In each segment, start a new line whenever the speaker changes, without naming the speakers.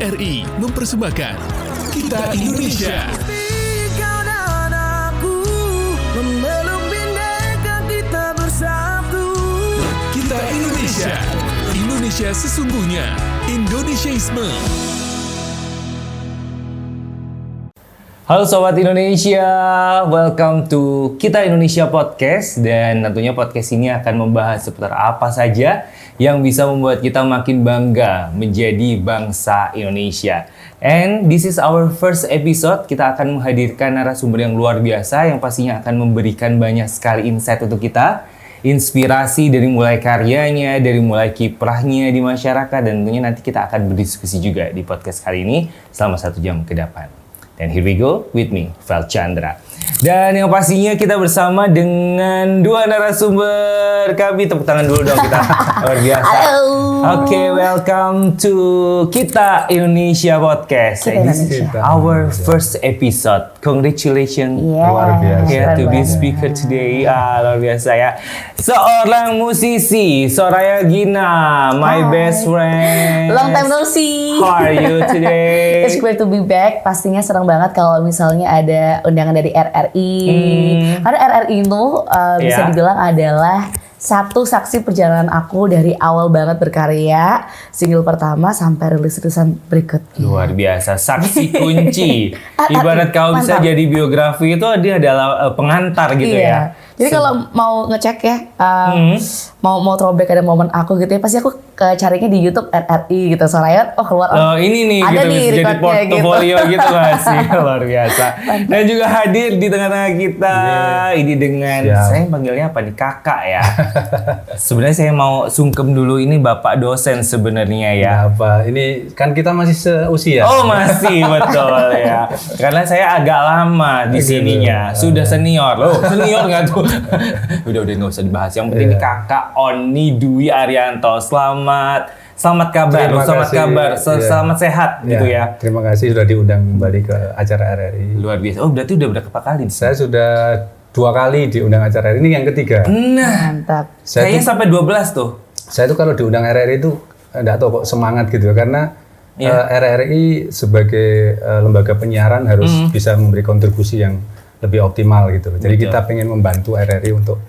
RRI mempersembahkan Kita Indonesia.
Kau dan aku memeluk bineka kita bersatu.
Kita Indonesia. Indonesia sesungguhnya. Indonesiaisme.
Halo Sobat Indonesia, welcome to Kita Indonesia Podcast. Dan tentunya podcast ini akan membahas seputar apa saja yang bisa membuat kita makin bangga menjadi bangsa Indonesia. And this is our first episode. Kita akan menghadirkan narasumber yang luar biasa yang pastinya akan memberikan banyak sekali insight untuk kita. Inspirasi dari mulai karyanya, dari mulai kiprahnya di masyarakat. Dan tentunya nanti kita akan berdiskusi juga di podcast kali ini selama 1 jam ke depan. Dan here we go with me, Val Chandra. Dan yang pastinya kita bersama dengan 2 narasumber. Kami tepuk tangan dulu dong kita. Luar biasa. Oke, welcome to Kita Indonesia Podcast.
Kita Indonesia.
Our first episode. Congratulations.
Yeah.
Luar biasa.
Keren
To be
banget.
speaker today. Luar biasa ya. Seorang musisi, Soraya Gina, my
Hi.
best friend.
Long time no see.
How are you today?
It's great to be back. Pastinya senang banget kalau misalnya ada undangan dari RRI. Karena RRI itu bisa
Yeah.
dibilang adalah satu saksi perjalanan aku dari awal banget berkarya, single pertama sampai rilis-rilisan berikutnya.
Luar biasa, saksi kunci. Ibarat kau bisa
Mantap.
jadi biografi itu dia adalah pengantar gitu ya.
Jadi kalau mau ngecek ya, mau throwback ada momen aku gitu ya, pasti aku carinya di YouTube RRI gitu. Soraya, keluar.
Oh ini nih
ada
gitu
nih
bisa jadi
recordnya
portofolio gitu gak sih. Luar biasa. Dan juga hadir di tengah-tengah kita ini dengan saya panggilnya apa nih, kakak ya. Sebenarnya saya mau sungkem dulu, ini bapak dosen sebenarnya ya.
Apa? Ini kan kita masih seusia.
Oh masih, betul ya. Karena saya agak lama di sininya. Sudah senior. Loh, senior nggak tuh? udah nggak usah dibahas. Yang penting ini kakak Oni Dwi Arianto. Selamat kabar.
Terima
Selamat
kasih.
kabar.
Iya.
Selamat sehat gitu ya.
Terima kasih sudah diundang kembali ke acara RRI.
Luar biasa. Oh berarti udah berapa kali?
Saya sudah 2 kali diundang acara RRI. Ini yang ketiga.
Nah,
Mantap.
kayaknya sampai 12 tuh.
Saya tuh kalau diundang RRI itu enggak tahu kok semangat gitu karena RRI sebagai lembaga penyiaran harus bisa memberi kontribusi yang lebih optimal gitu. Jadi kita pengen membantu RRI untuk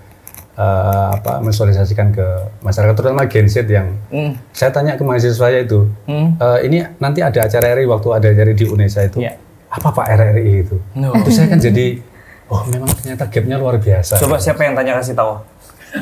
mensosialisasikan ke masyarakat, terutama Gen Z yang saya tanya ke mahasiswa saya itu, ini nanti ada acara RRI waktu ada RRI di UNESA itu, apa Pak RRI itu? Itu saya kan jadi, oh memang ternyata gapnya luar biasa.
Coba siapa yang tanya, kasih tahu.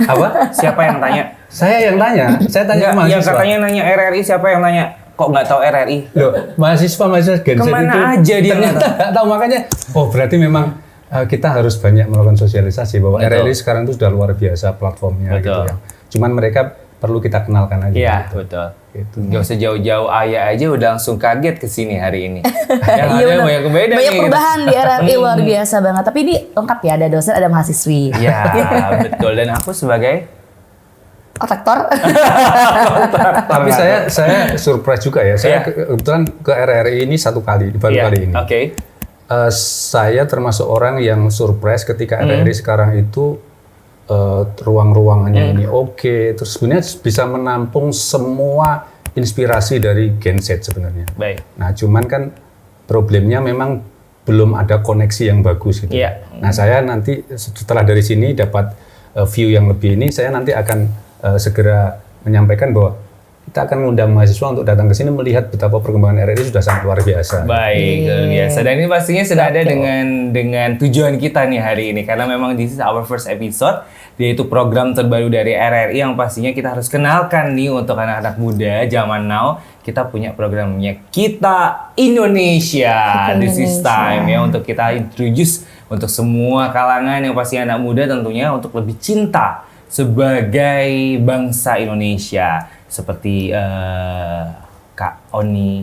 Apa?
Siapa yang tanya?
Saya yang tanya, saya tanya ke mahasiswa.
Yang katanya nanya RRI, siapa yang nanya? Kok nggak tahu RRI?
Loh, mahasiswa Gen Z
Kemana
itu
aja dia
ternyata nggak tahu, makanya oh berarti memang kita harus banyak melakukan sosialisasi bahwa RRI sekarang itu sudah luar biasa platformnya gitu ya. Cuman mereka perlu kita kenalkan aja.
Iya,
gitu.
betul.
Gitu.
Gak usah jauh-jauh, ayah aja udah langsung kaget kesini hari ini. Yang
Iya,
ada
bener.
banyak beda
Banyak
nih.
perubahan di RRI luar biasa banget. Tapi ini lengkap ya, ada dosen, ada mahasiswi.
Iya, betul. Dan aku sebagai
Kontraktor.
Tapi saya surprise juga ya. Saya kebetulan ke RRI ini 1 kali, baru kali ini.
Oke.
Saya termasuk orang yang surprise ketika RRI sekarang itu ruang-ruangannya ini oke. Terus sebenarnya bisa menampung semua inspirasi dari Gen Z sebenarnya.
Baik.
Nah, cuman kan problemnya memang belum ada koneksi yang bagus gitu.
Iya.
Nah, saya nanti setelah dari sini dapat view yang lebih ini, saya nanti akan segera menyampaikan bahwa kita akan mengundang mahasiswa untuk datang ke sini melihat betapa perkembangan RRI sudah sangat luar biasa.
Baik, luar biasa. Dan ini pastinya sudah ada dengan tujuan kita nih hari ini. Karena memang this is our first episode, yaitu program terbaru dari RRI yang pastinya kita harus kenalkan nih untuk anak-anak muda zaman now. Kita punya programnya Kita Indonesia. This is time ya untuk kita introduce untuk semua kalangan yang pasti anak muda tentunya untuk lebih cinta sebagai bangsa Indonesia. Seperti Kak Oni,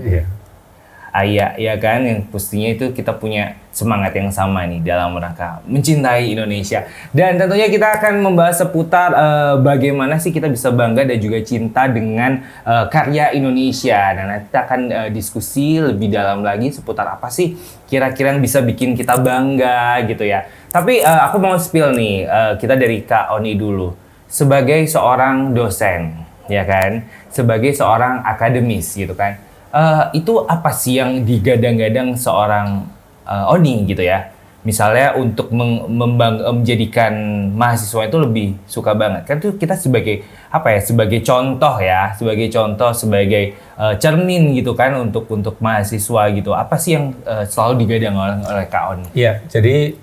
Ayah ya kan, yang pastinya itu kita punya semangat yang sama nih dalam rangka mencintai Indonesia. Dan tentunya kita akan membahas seputar bagaimana sih kita bisa bangga dan juga cinta dengan karya Indonesia. Dan nanti kita akan diskusi lebih dalam lagi seputar apa sih kira-kira yang bisa bikin kita bangga gitu ya. Tapi aku mau spill nih, kita dari Kak Oni dulu. Sebagai seorang dosen, ya kan, sebagai seorang akademis gitu kan, itu apa sih yang digadang-gadang seorang Oni gitu ya? Misalnya untuk menjadikan mahasiswa itu lebih suka banget. Kan tuh kita sebagai sebagai contoh ya, sebagai cermin gitu kan untuk mahasiswa gitu. Apa sih yang selalu digadang oleh Kak Oni?
Iya, jadi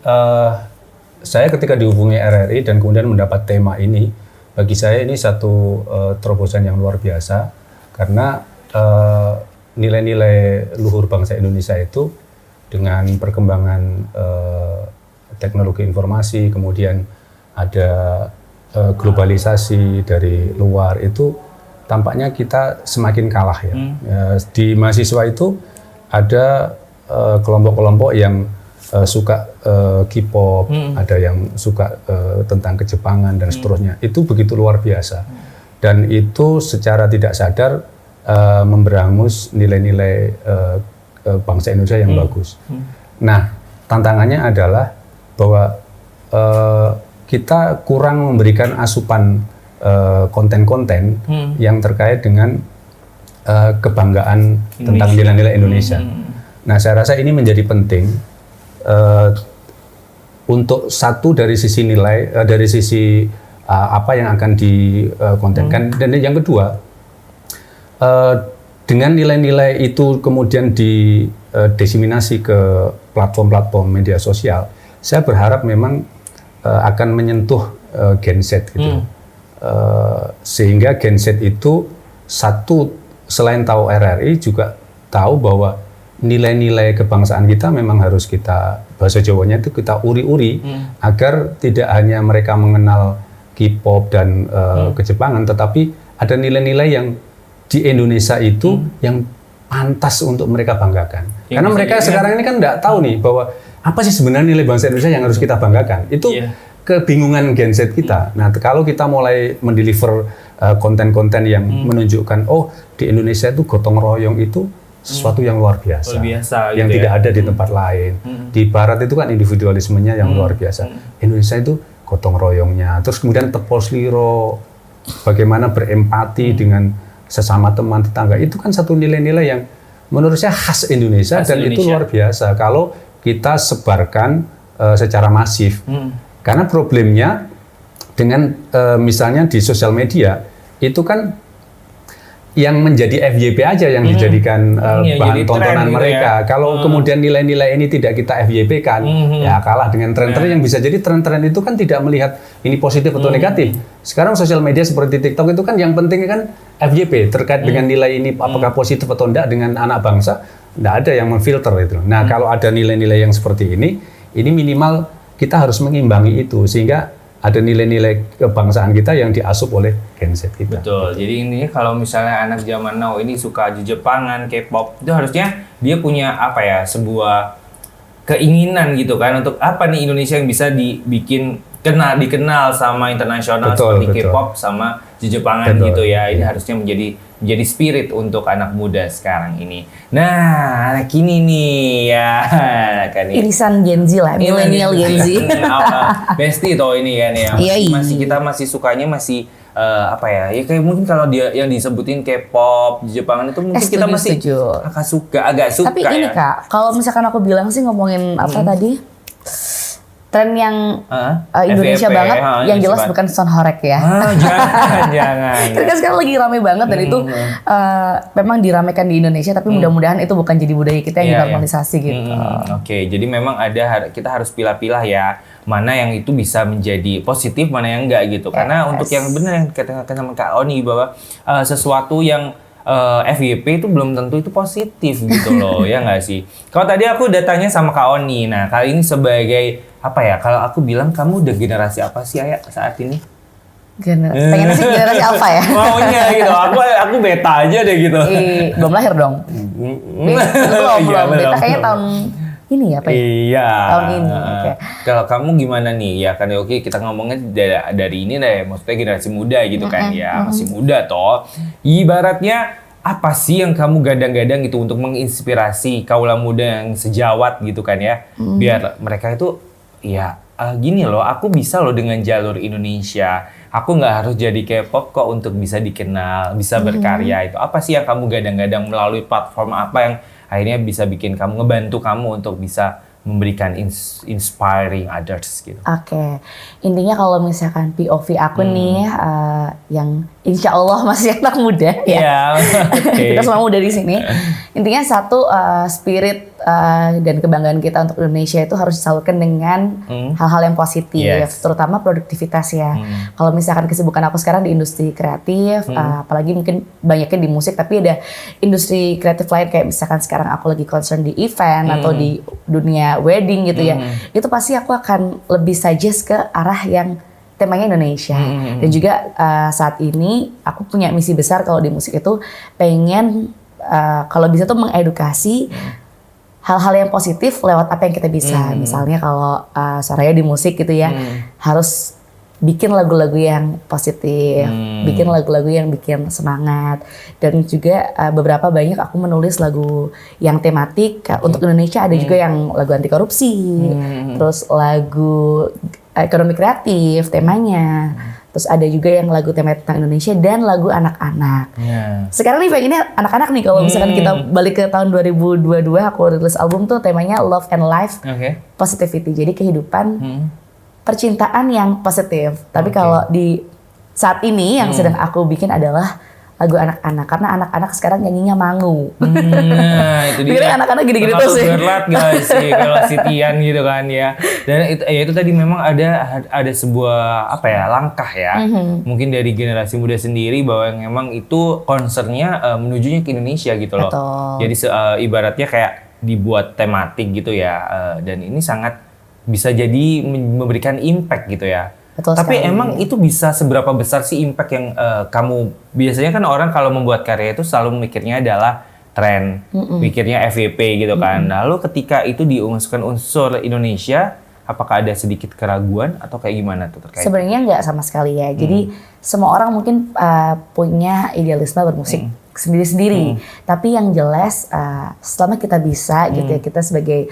saya ketika dihubungi RRI dan kemudian mendapat tema ini, bagi saya ini satu terobosan yang luar biasa karena nilai-nilai luhur bangsa Indonesia itu dengan perkembangan teknologi informasi, kemudian ada globalisasi dari luar, itu tampaknya kita semakin kalah ya. Di mahasiswa itu ada kelompok-kelompok yang suka K-pop, ada yang suka tentang kejepangan dan seterusnya. Itu begitu luar biasa. Dan itu secara tidak sadar memberangus nilai-nilai bangsa Indonesia yang bagus. Nah, tantangannya adalah bahwa kita kurang memberikan asupan konten-konten yang terkait dengan kebanggaan tentang nilai-nilai Indonesia. Nah, saya rasa ini menjadi penting untuk satu dari sisi nilai, dari sisi apa yang akan dikontenkan, dan yang kedua dengan nilai-nilai itu kemudian didesiminasi ke platform-platform media sosial, saya berharap memang akan menyentuh Gen Z gitu. Sehingga Gen Z itu satu, selain tahu RRI juga tahu bahwa nilai-nilai kebangsaan kita memang harus kita, bahasa Jawanya itu kita uri-uri agar tidak hanya mereka mengenal K-pop dan kejepangan, tetapi ada nilai-nilai yang di Indonesia itu yang pantas untuk mereka banggakan. Karena mereka sekarang ini kan nggak tahu nih bahwa apa sih sebenarnya nilai bangsa Indonesia yang harus kita banggakan. Itu kebingungan Gen Z kita. Nah, kalau kita mulai mendeliver konten-konten yang menunjukkan, oh di Indonesia itu gotong royong itu sesuatu yang luar biasa, yang
gitu
tidak ada di tempat lain. Di Barat itu kan individualismenya yang luar biasa. Indonesia itu gotong royongnya. Terus kemudian tepos liro, bagaimana berempati dengan sesama teman tetangga, itu kan satu nilai-nilai yang menurut saya khas Indonesia, dan itu luar biasa kalau kita sebarkan secara masif. Karena problemnya dengan misalnya di sosial media itu kan yang menjadi FYP aja yang dijadikan bahan tontonan mereka. Kalau kemudian nilai-nilai ini tidak kita FYP kan, ya kalah dengan tren-tren yang bisa jadi tren-tren itu kan tidak melihat ini positif atau negatif. Sekarang sosial media seperti TikTok itu kan yang penting kan FYP terkait dengan nilai ini apakah positif atau enggak dengan anak bangsa, enggak ada yang memfilter itu. Nah, kalau ada nilai-nilai yang seperti ini minimal kita harus mengimbangi itu sehingga ada nilai-nilai kebangsaan kita yang diasup oleh Gen Z kita.
Betul. Jadi intinya kalau misalnya anak zaman now ini suka Jepangan, K-pop, itu harusnya dia punya sebuah keinginan gitu kan untuk apa nih Indonesia yang bisa dikenal sama internasional seperti K-pop sama Jepangan gitu ya. Ini harusnya menjadi spirit untuk anak muda sekarang ini. Nah, kini nih ya kan
irisan Gen Z lah, milenial Gen Z.
Besti toh ini kan ya. Kita masih sukanya ya kayak mungkin kalau dia yang disebutin K-pop, Jepangan itu mungkin kita masih agak suka.
Tapi ini Kak, kalau misalkan aku bilang sih ngomongin apa tadi? Tren yang Indonesia
FYP,
banget, yang jelas bukan Son Horek ya.
Jangan.
Kan sekarang lagi rame banget dan itu memang diramekan di Indonesia, tapi mudah-mudahan itu bukan jadi budaya kita yang dinormalisasi gitu.
Oke, jadi memang kita harus pilah-pilah ya, mana yang itu bisa menjadi positif, mana yang enggak gitu. Karena untuk yang benar yang dikatakan sama Kak Oni bahwa sesuatu yang FYP itu belum tentu itu positif gitu loh, ya nggak sih? Kalau tadi aku udah tanya sama Kak Oni, nah kali ini sebagai kalau aku bilang kamu udah generasi apa sih Aya saat ini?
Pengennya sih generasi alpha ya?
Maunya gitu, aku beta aja deh gitu.
Belum lahir dong? Belum. Beta kayaknya tahun ini ya Pak?
Iya.
Tahun ini, oke.
Kalau kamu gimana nih? Ya kan oke, kita ngomongnya dari ini deh, maksudnya generasi muda gitu kan ya, masih muda toh. Ibaratnya apa sih yang kamu gadang-gadang gitu untuk menginspirasi kaula muda yang sejawat gitu kan ya, biar mereka itu gini loh, aku bisa loh dengan jalur Indonesia, aku nggak harus jadi K-pop kok untuk bisa dikenal, bisa berkarya. Itu apa sih yang kamu gadang-gadang melalui platform apa yang akhirnya bisa bikin kamu, ngebantu kamu untuk bisa memberikan inspiring others gitu.
Oke. Intinya kalau misalkan POV aku nih yang insya Allah masih anak muda ya.
Okay.
Kita semua muda di sini. Intinya satu spirit dan kebanggaan kita untuk Indonesia itu harus disalurkan dengan hal-hal yang positif, terutama produktivitas ya. Kalau misalkan kesibukan aku sekarang di industri kreatif, apalagi mungkin banyaknya di musik, tapi ada industri kreatif lain kayak misalkan sekarang aku lagi concern di event atau di dunia wedding gitu ya. Itu pasti aku akan lebih suggest ke arah yang temanya Indonesia. Dan juga saat ini aku punya misi besar kalau di musik itu pengen kalau bisa tuh mengedukasi hal-hal yang positif lewat apa yang kita bisa. Misalnya kalau Soraya di musik gitu ya, harus bikin lagu-lagu yang positif, bikin lagu-lagu yang bikin semangat. Dan juga beberapa banyak aku menulis lagu yang tematik. Untuk Indonesia ada juga yang lagu anti korupsi, terus lagu ekonomi kreatif temanya. Terus ada juga yang lagu tema tentang Indonesia dan lagu anak-anak. Sekarang nih pengennya anak-anak nih, kalau misalkan kita balik ke tahun 2022, aku rilis album tuh temanya Love and Life, Positivity. Jadi kehidupan, percintaan yang positif. Tapi kalau di saat ini yang sedang aku bikin adalah lagu anak-anak, karena anak-anak sekarang nyanyinya mangu.
Nah, itu dia.
Anak-anak gini-gini tuh sih.
Berat guys sih kalau si Tian gitu kan ya. Dan itu tadi memang ada sebuah apa ya, langkah ya. Mungkin dari generasi muda sendiri bahwa memang itu concernnya menujunya ke Indonesia gitu loh.
Betul.
Jadi ibaratnya kayak dibuat tematik gitu ya. Dan ini sangat bisa jadi memberikan impact gitu ya.
Betul
tapi
sekali.
Emang itu bisa seberapa besar sih impact yang kamu, biasanya kan orang kalau membuat karya itu selalu mikirnya adalah tren, mikirnya FYP gitu kan. Lalu ketika itu diunsurkan unsur Indonesia, apakah ada sedikit keraguan atau kayak gimana tuh terkait?
Sebenarnya nggak sama sekali ya. Jadi semua orang mungkin punya idealisme bermusik sendiri-sendiri. Tapi yang jelas selama kita bisa gitu ya, kita sebagai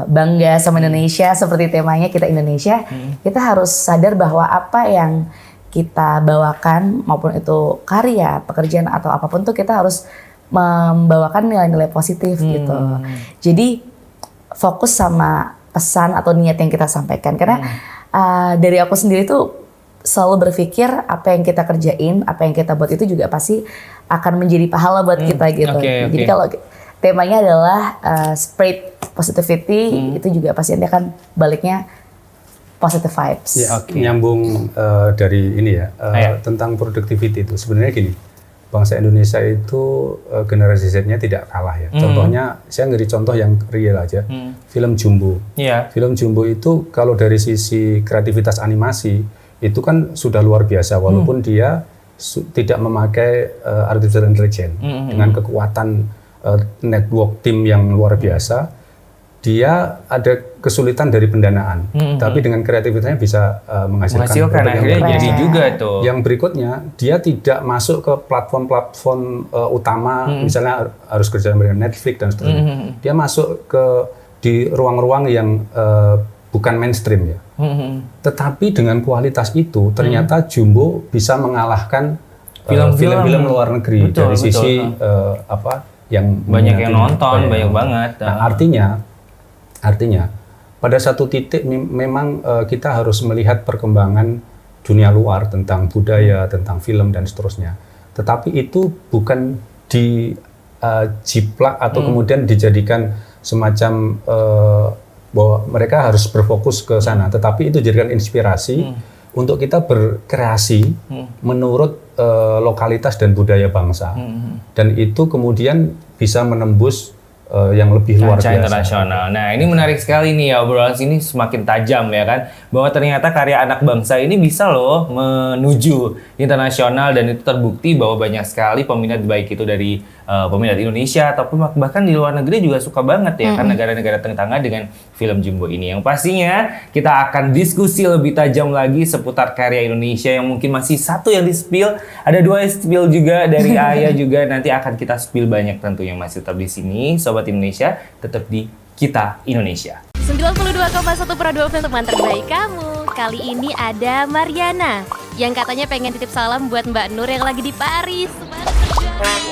bangga sama Indonesia seperti temanya kita Indonesia, kita harus sadar bahwa apa yang kita bawakan maupun itu karya, pekerjaan atau apapun tuh kita harus membawakan nilai-nilai positif gitu. Jadi fokus sama pesan atau niat yang kita sampaikan, karena dari aku sendiri tuh selalu berpikir apa yang kita kerjain, apa yang kita buat itu juga pasti akan menjadi pahala buat kita gitu. Jadi kalau temanya adalah spread positivity, itu juga pasti nanti akan baliknya positive vibes.
Ya, nyambung dari ini ya, tentang productivity itu sebenarnya gini, bangsa Indonesia itu generasi Z-nya tidak kalah ya. Contohnya, saya ngeri contoh yang real aja, film Jumbo. Film Jumbo itu kalau dari sisi kreativitas animasi itu kan sudah luar biasa, walaupun dia tidak memakai artificial intelligence dengan kekuatan network tim yang luar biasa. Dia ada kesulitan dari pendanaan, tapi dengan kreativitasnya bisa menghasilkan
akhirnya jadi juga tuh.
Yang berikutnya, dia tidak masuk ke platform-platform utama, misalnya harus kerja dengan Netflix dan seterusnya. Dia masuk di ruang-ruang yang bukan mainstream ya. Tetapi dengan kualitas itu, ternyata Jumbo bisa mengalahkan film-film luar negeri dari sisi yang
banyak yang nonton, banyak banget.
Nah, artinya pada satu titik memang kita harus melihat perkembangan dunia luar tentang budaya, tentang film dan seterusnya. Tetapi itu bukan jiplak atau kemudian dijadikan semacam bahwa mereka harus berfokus ke sana, tetapi itu jadikan inspirasi untuk kita berkreasi menurut lokalitas dan budaya bangsa. Dan itu kemudian bisa menembus yang lebih luar biasa.
Internasional. Nah, ini menarik sekali nih ya, obrolan sini semakin tajam ya kan, bahwa ternyata karya anak bangsa ini bisa loh menuju internasional, dan itu terbukti bahwa banyak sekali peminat, baik itu dari peminat Indonesia ataupun bahkan di luar negeri juga suka banget ya kan, negara-negara tetangga dengan film Jumbo ini. Yang pastinya kita akan diskusi lebih tajam lagi seputar karya Indonesia yang mungkin masih satu yang di-spill, ada dua yang spill juga dari Ayah juga, nanti akan kita spill banyak tentunya masih tetap di sini. Sobat Indonesia, tetap di Kita Indonesia.
92,1 Pro 2 untuk teman terbaik kamu. Kali ini ada Mariana. yang katanya pengen titip salam buat Mbak Nur yang lagi di Paris.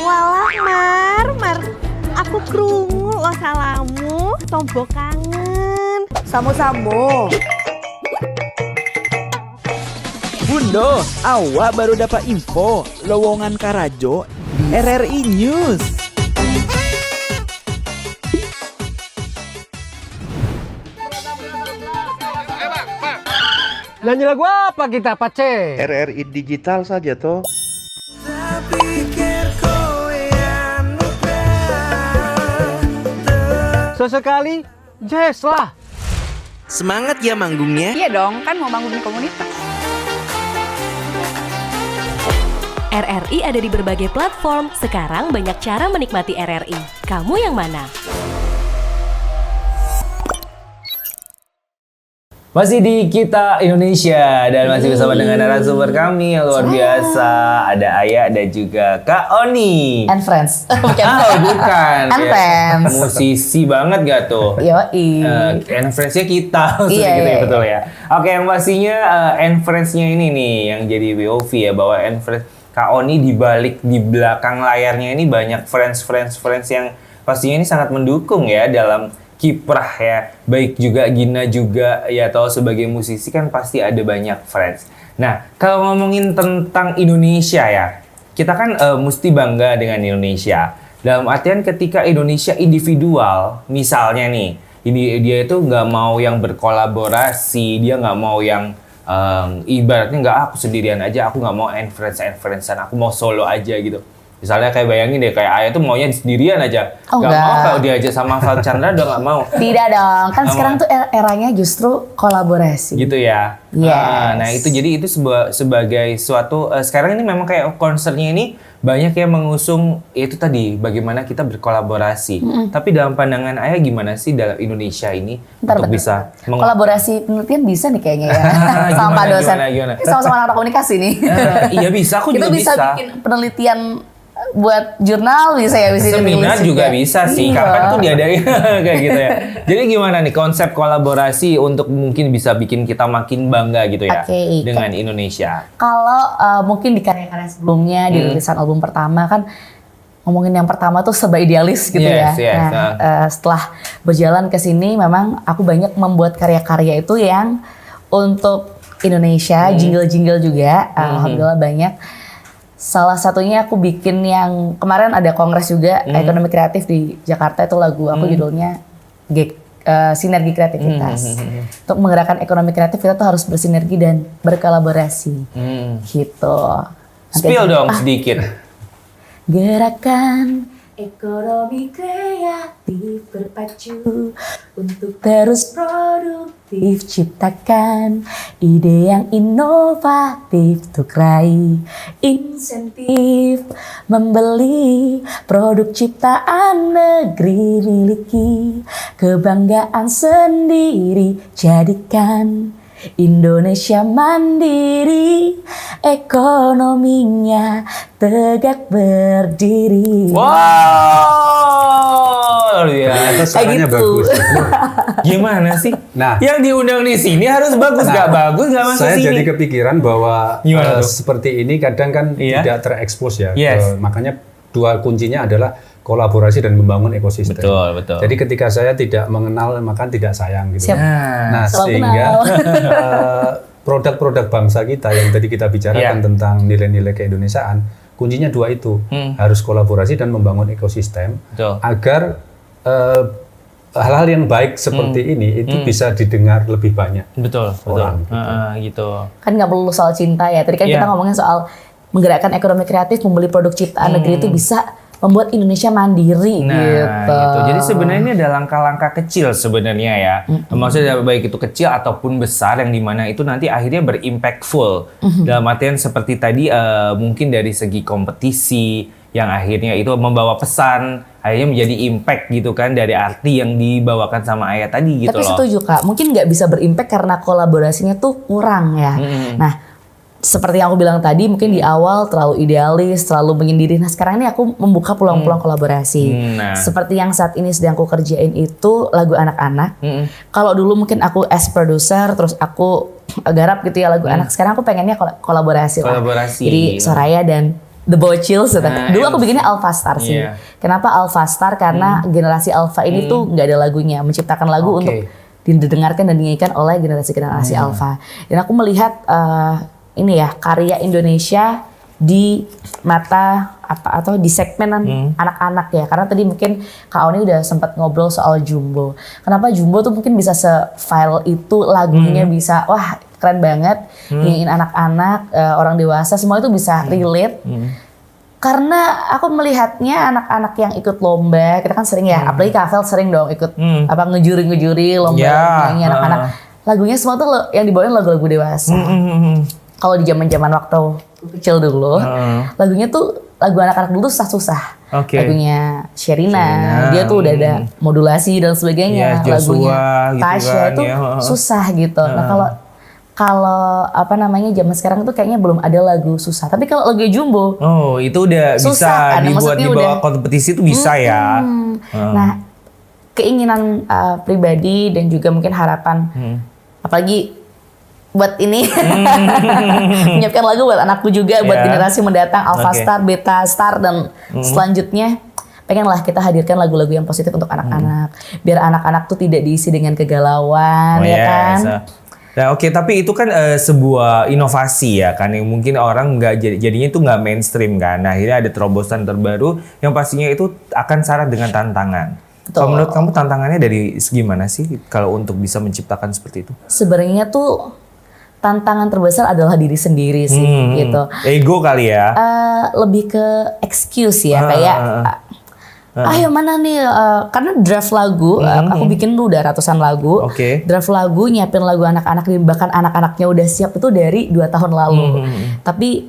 Walah Mar, aku krungu lo salamu, tombo kangen.
Samu-samu.
Bundo, awak baru dapat info lowongan Karajo di RRI News.
Nyanyi lagu apa kita, Pace?
RRI digital saja toh.
Sesekali, jazz lah.
Semangat ya manggungnya.
Iya dong, kan mau bangun komunitas.
RRI ada di berbagai platform. Sekarang banyak cara menikmati RRI. Kamu yang mana?
Masih di Kita Indonesia dan masih bersama dengan narasumber kami yang luar biasa. Ada Aya dan juga Kak Oni.
And friends.
Bukan.
And friends.
Musisi banget gak tuh?
Yoi.
And friends-nya kita.
Iya,
gitu ya,
iya.
betul ya. Oke, yang pastinya and friends-nya ini nih yang jadi POV ya, bahwa and friends Kak Oni di belakang layarnya ini banyak friends yang pastinya ini sangat mendukung ya dalam kiprah ya, baik juga Gina juga ya, atau sebagai musisi kan pasti ada banyak friends. Nah, kalau ngomongin tentang Indonesia ya, kita kan mesti bangga dengan Indonesia. Dalam artian ketika Indonesia individual, misalnya nih, ini dia itu nggak mau yang berkolaborasi, dia nggak mau yang ibaratnya nggak aku sendirian aja, aku nggak mau friendsan, aku mau solo aja gitu. Misalnya kayak bayangin deh, kayak Aya tuh maunya sendirian aja.
Oh,
gak mau
enggak.
kalau diajak sama Val Chandra udah gak mau.
Tidak dong, kan sekarang tuh eranya justru kolaborasi.
Gitu ya.
Yes.
Nah itu jadi itu sebagai suatu, sekarang ini memang kayak concernnya ini banyak yang mengusung itu tadi, bagaimana kita berkolaborasi. Tapi dalam pandangan Aya gimana sih dalam Indonesia ini untuk bisa
kolaborasi penelitian bisa nih kayaknya ya. Sama Pak dosen.
Gimana?
Sama-sama anak komunikasi nih.
Iya bisa, aku juga
Kita bisa bikin penelitian buat jurnal bisa ya, bisa
seminar
ditulis
juga bisa sih.
Iya.
Kapan tuh diadain kayak gitu ya. Jadi gimana nih konsep kolaborasi untuk mungkin bisa bikin kita makin bangga gitu ya dengan Indonesia.
Kalau mungkin di karya-karya sebelumnya di rilisan album pertama kan ngomongin yang pertama tuh serba idealis gitu
Yes.
Nah, setelah berjalan ke sini memang aku banyak membuat karya-karya itu yang untuk Indonesia, jingle-jingle juga. Alhamdulillah banyak. Salah satunya aku bikin yang kemarin ada kongres juga ekonomi kreatif di Jakarta, itu lagu aku judulnya Sinergi Kreativitas. Untuk menggerakkan ekonomi kreatif kita tuh harus bersinergi dan berkolaborasi. Gitu.
Spill dong sedikit.
Gerakan ekonomi kreatif berpacu untuk terus produktif, ciptakan ide yang inovatif untuk raih insentif, membeli produk ciptaan negeri miliki, kebanggaan sendiri, jadikan Indonesia mandiri, ekonominya tegak berdiri.
Wow, luar biasa.
Suaranya
gitu.
bagus.
Gimana sih?
Nah,
yang diundang di sini harus bagus, nggak bagus nggak masuk
saya
sini.
jadi kepikiran bahwa
Gimana tuh?
seperti ini kadang kan
Iya.
tidak terekspos ya.
Yes.
Makanya dua kuncinya adalah kolaborasi dan membangun ekosistem.
Betul.
Jadi ketika saya tidak mengenal maka tidak sayang gitu.
Siap.
Nah,
Salam
sehingga
kenal.
produk-produk bangsa kita yang tadi kita bicarakan tentang nilai-nilai keindonesiaan, kuncinya dua itu, harus kolaborasi dan membangun ekosistem agar hal-hal yang baik seperti ini itu bisa didengar lebih banyak.
Betul.
Orang,
gitu.
Kan nggak perlu soal cinta ya. Tadi kan kita ngomongin soal menggerakkan ekonomi kreatif, membeli produk ciptaan negeri itu bisa membuat Indonesia mandiri gitu.
Jadi sebenarnya ini ada langkah-langkah kecil sebenarnya ya. Maksudnya baik itu kecil ataupun besar yang dimana itu nanti akhirnya berimpactful. Dalam artian seperti tadi mungkin dari segi kompetisi yang akhirnya itu membawa pesan, akhirnya menjadi impact gitu kan dari arti yang dibawakan sama Aya tadi gitu.
Tapi
loh.
setuju Kak, mungkin nggak bisa berimpact karena kolaborasinya tuh kurang ya. Nah, seperti yang aku bilang tadi, mungkin di awal terlalu idealis, terlalu menyendiri. Nah sekarang ini aku membuka peluang-peluang kolaborasi. Seperti yang saat ini sedang aku kerjain itu lagu anak-anak. Kalau dulu mungkin aku as producer, terus aku garap gitu ya lagu anak. Sekarang aku pengennya kolaborasi lah. Jadi
Gitu.
Soraya dan The Bocils. Dulu aku bikinnya Alpha Star sih. Kenapa Alpha Star? Karena generasi Alpha ini tuh nggak ada lagunya, menciptakan lagu untuk didengarkan dan dinyanyikan oleh generasi Alpha. Dan aku melihat ini ya karya Indonesia di mata atau di segmen anak-anak ya, karena tadi mungkin Kak Oni udah sempat ngobrol soal Jumbo. Kenapa Jumbo tuh mungkin bisa se-viral itu, lagunya bisa wah keren banget, nyanyiin anak-anak, orang dewasa semua itu bisa relate. Karena aku melihatnya anak-anak yang ikut lomba, kita kan sering ya, apalagi Kafel sering dong ikut ngejuri lomba nyanyi anak-anak. Lagunya semua tuh yang dibawain lagu-lagu dewasa. Kalau di zaman-zaman waktu kecil dulu, lagunya tuh lagu anak-anak dulu tuh susah-susah. Lagunya Sherina, dia tuh udah ada modulasi dan sebagainya. Lagunya Tasya itu susah gitu. Nah kalau zaman sekarang tuh kayaknya belum ada lagu susah. Tapi kalau lagu Jumbo,
itu udah
susah,
bisa dibawa kompetisi itu bisa ya.
Nah, keinginan pribadi dan juga mungkin harapan, apalagi buat ini menyiapkan lagu buat anakku juga, buat generasi mendatang, Alpha Star, Beta Star dan selanjutnya. Pengenlah kita hadirkan lagu-lagu yang positif untuk anak-anak, biar anak-anak tuh tidak diisi dengan kegalauan, kan?
Nah, tapi itu kan sebuah inovasi ya kan, yang mungkin orang nggak jadinya itu nggak mainstream kan. Nah, akhirnya ada terobosan terbaru yang pastinya itu akan syarat dengan tantangan. Kalau menurut kamu tantangannya dari segi mana sih kalau untuk bisa menciptakan seperti itu? Sebenarnya tuh tantangan terbesar adalah diri sendiri sih gitu. Ego kali ya? Lebih ke excuse ya, kayak ayo mana nih, karena draft lagu, aku bikin tuh udah ratusan lagu. Draft lagu, nyiapin lagu anak-anak, bahkan anak-anaknya udah siap itu dari 2 tahun lalu. Tapi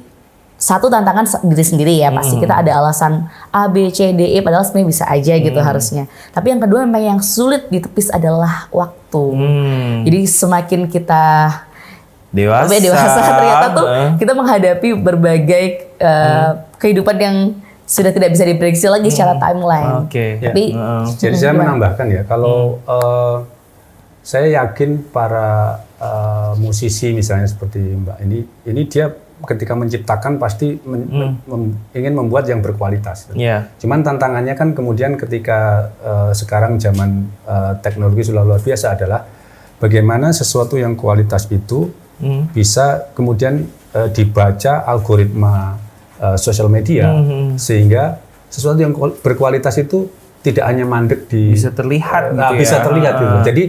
satu tantangan diri sendiri ya, pasti kita ada alasan A, B, C, D, E, padahal sebenarnya bisa aja gitu harusnya. Tapi yang kedua memang yang sulit ditepis adalah waktu. Jadi semakin kita dewasa ternyata tuh kita menghadapi berbagai kehidupan yang sudah tidak bisa diprediksi lagi secara timeline. Tapi
jadi saya menambahkan ya, kalau saya yakin para musisi misalnya seperti Mbak ini dia ketika menciptakan pasti ingin membuat yang berkualitas. Cuman tantangannya kan kemudian ketika sekarang zaman teknologi sudah luar biasa adalah bagaimana sesuatu yang kualitas itu bisa kemudian dibaca algoritma sosial media sehingga sesuatu yang berkualitas itu tidak hanya mandek bisa terlihat gitu. Jadi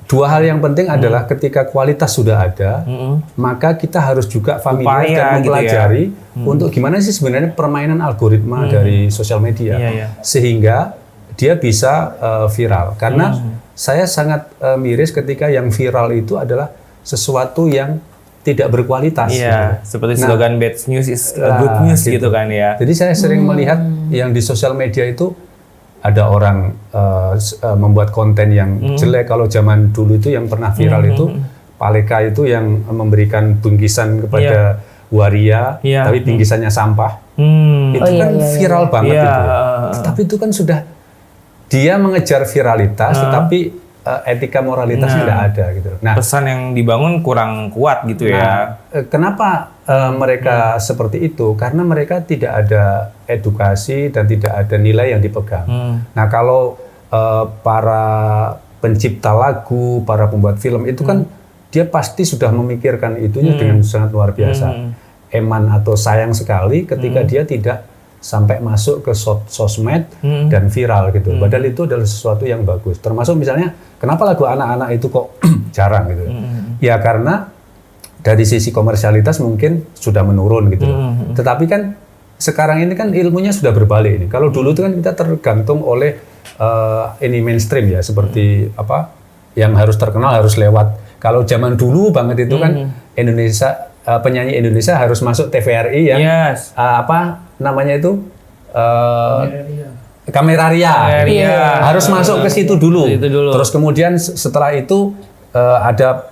dua hal yang penting adalah ketika kualitas sudah ada, maka kita harus juga familiar dan mempelajari untuk gimana sih sebenarnya permainan algoritma dari sosial media sehingga dia bisa viral. Karena saya sangat miris ketika yang viral itu adalah sesuatu yang tidak berkualitas. Seperti slogan bad news is good news gitu kan ya. Jadi saya sering melihat yang di sosial media itu ada orang membuat konten yang jelek. Kalau zaman dulu itu yang pernah viral itu Paleka itu yang memberikan bingkisan kepada waria, tapi bingkisannya sampah. Itu kan viral banget itu. Tapi itu kan sudah dia mengejar viralitas, tetapi etika moralitasnya tidak ada gitu. Nah, pesan yang dibangun kurang kuat gitu ya. Kenapa mereka seperti itu? Karena mereka tidak ada edukasi dan tidak ada nilai yang dipegang. Nah, kalau para pencipta lagu, para pembuat film itu kan dia pasti sudah memikirkan itunya dengan sangat luar biasa. Eman atau sayang sekali ketika dia tidak sampai masuk ke sosmed dan viral gitu. Padahal itu adalah sesuatu yang bagus. Termasuk misalnya, kenapa lagu anak-anak itu kok jarang gitu? Ya karena dari sisi komersialitas mungkin sudah menurun gitu. Tetapi kan sekarang ini kan ilmunya sudah berbalik ini. Kalau dulu itu kan kita tergantung oleh ini mainstream ya, seperti apa yang harus terkenal harus lewat. Kalau zaman dulu banget itu kan Indonesia, penyanyi Indonesia harus masuk TVRI yang apa namanya itu Kamera Ria. Harus masuk ke situ dulu. Terus kemudian setelah itu ada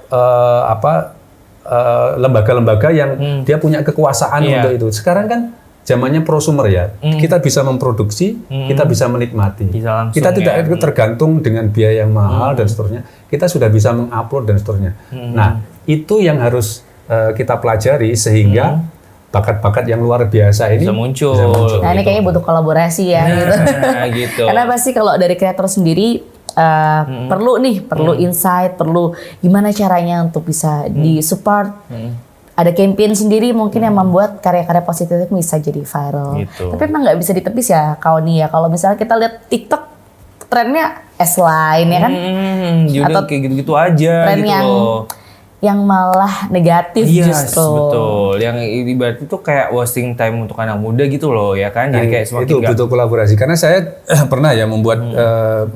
lembaga-lembaga yang dia punya kekuasaan untuk itu. Sekarang kan zamannya prosumer ya. Kita bisa memproduksi, kita bisa menikmati. Kita tidak tergantung dengan biaya yang mahal dan seterusnya. Kita sudah bisa mengupload dan seterusnya. Nah, itu yang harus kita pelajari sehingga bakat-bakat yang luar biasa ini
bisa muncul.
Nah, ini kayaknya butuh kolaborasi ya.
Gitu.
Karena pasti kalau dari kreator sendiri perlu insight, perlu gimana caranya untuk bisa di-support. Ada campaign sendiri mungkin yang membuat karya-karya positif bisa jadi viral.
Gitu.
Tapi emang nggak bisa ditepis ya, Kaoni ya. Kalau misalnya kita lihat TikTok, trennya S-line ya kan?
Atau kayak gitu-gitu aja
tren
gitu
yang malah negatif justru.
Betul. Yang ibarat itu kayak wasting time untuk anak muda gitu loh ya kan. Jadi kayak semakin
itu butuh kolaborasi. Karena saya pernah ya membuat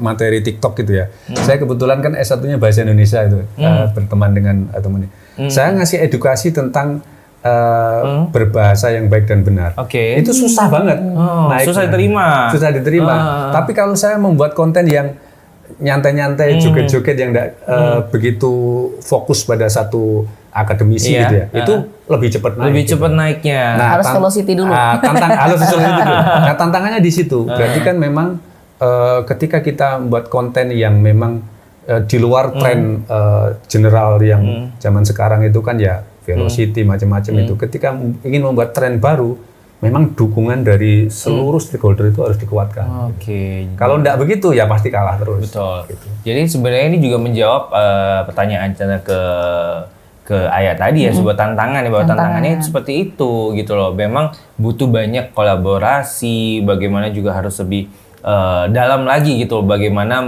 materi TikTok gitu ya. Saya kebetulan kan S1-nya bahasa Indonesia itu berteman dengan teman. Saya ngasih edukasi tentang berbahasa yang baik dan benar. Itu susah banget.
Susah diterima.
Susah diterima. Tapi kalau saya membuat konten yang nyantai-nyantai, joget-joget yang tidak begitu fokus pada satu akademisi gitu ya, itu lebih cepat naik.
Lebih cepat naiknya.
Nah, harus velocity dulu.
Nah, tantangannya di situ. Berarti kan memang ketika kita membuat konten yang memang di luar tren general yang zaman sekarang itu kan ya velocity macam-macam itu. Ketika ingin membuat tren baru, memang dukungan dari seluruh stakeholder itu harus dikuatkan. Kalau enggak begitu ya pasti kalah terus.
Betul. Gitu. Jadi sebenarnya ini juga menjawab pertanyaan Chandra ke Ayah tadi ya, sebuah tantangan ya, bahwa tantangannya seperti itu gitu loh. Memang butuh banyak kolaborasi, bagaimana juga harus lebih dalam lagi gitu loh, bagaimana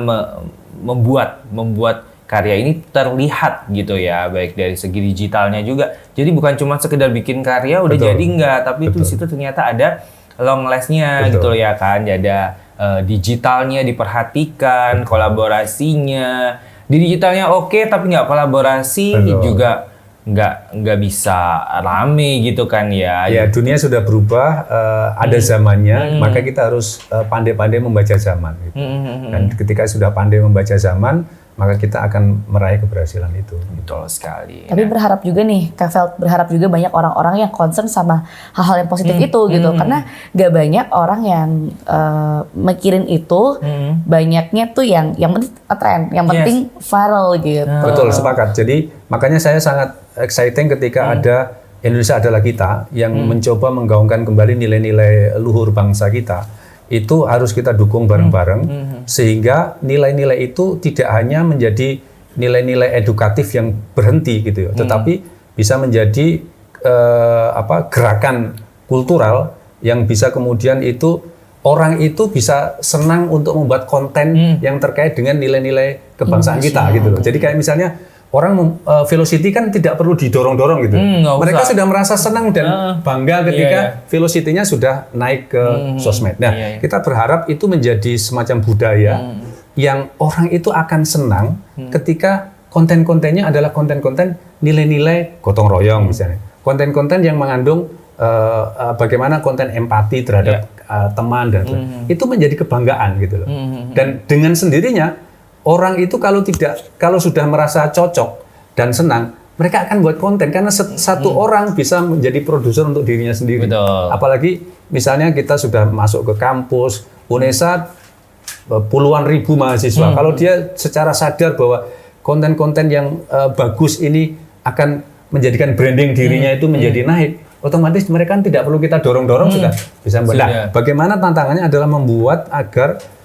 membuat karya ini terlihat gitu ya, baik dari segi digitalnya juga. Jadi bukan cuma sekedar bikin karya udah jadi enggak, tapi itu di situ ternyata ada long last-nya gitu ya kan. Ada digitalnya diperhatikan, kolaborasinya. Di digitalnya oke, tapi nggak kolaborasi juga nggak bisa rame gitu kan ya.
Ya dunia sudah berubah, ada zamannya, maka kita harus pandai-pandai membaca zaman. Gitu. Dan ketika sudah pandai membaca zaman, maka kita akan meraih keberhasilan itu.
Betul sekali.
Tapi berharap juga nih, Kak Veld berharap juga banyak orang-orang yang concern sama hal-hal yang positif itu gitu. Karena gak banyak orang yang mikirin itu, banyaknya tuh yang penting tren, yang penting viral gitu.
Betul, sepakat. Jadi makanya saya sangat exciting ketika ada Indonesia Adalah Kita yang mencoba menggaungkan kembali nilai-nilai luhur bangsa kita. Itu harus kita dukung bareng-bareng sehingga nilai-nilai itu tidak hanya menjadi nilai-nilai edukatif yang berhenti gitu ya, tetapi bisa menjadi gerakan kultural yang bisa kemudian itu orang itu bisa senang untuk membuat konten yang terkait dengan nilai-nilai kebangsaan kita gitu loh. Jadi kayak misalnya orang velocity kan tidak perlu didorong-dorong gitu. Mereka sudah merasa senang dan bangga ketika velocity-nya sudah naik ke sosmed. Nah, kita berharap itu menjadi semacam budaya yang orang itu akan senang ketika konten-kontennya adalah konten-konten nilai-nilai gotong royong misalnya. Konten-konten yang mengandung bagaimana konten empati terhadap teman dan itu menjadi kebanggaan gitu loh. Dan dengan sendirinya orang itu kalau sudah merasa cocok dan senang, mereka akan buat konten karena satu orang bisa menjadi produser untuk dirinya sendiri. Apalagi misalnya kita sudah masuk ke kampus, UNESA puluhan ribu mahasiswa. Kalau dia secara sadar bahwa konten-konten yang bagus ini akan menjadikan branding dirinya itu menjadi naik, otomatis mereka tidak perlu kita dorong-dorong sudah bisa. Nah, bagaimana tantangannya adalah membuat agar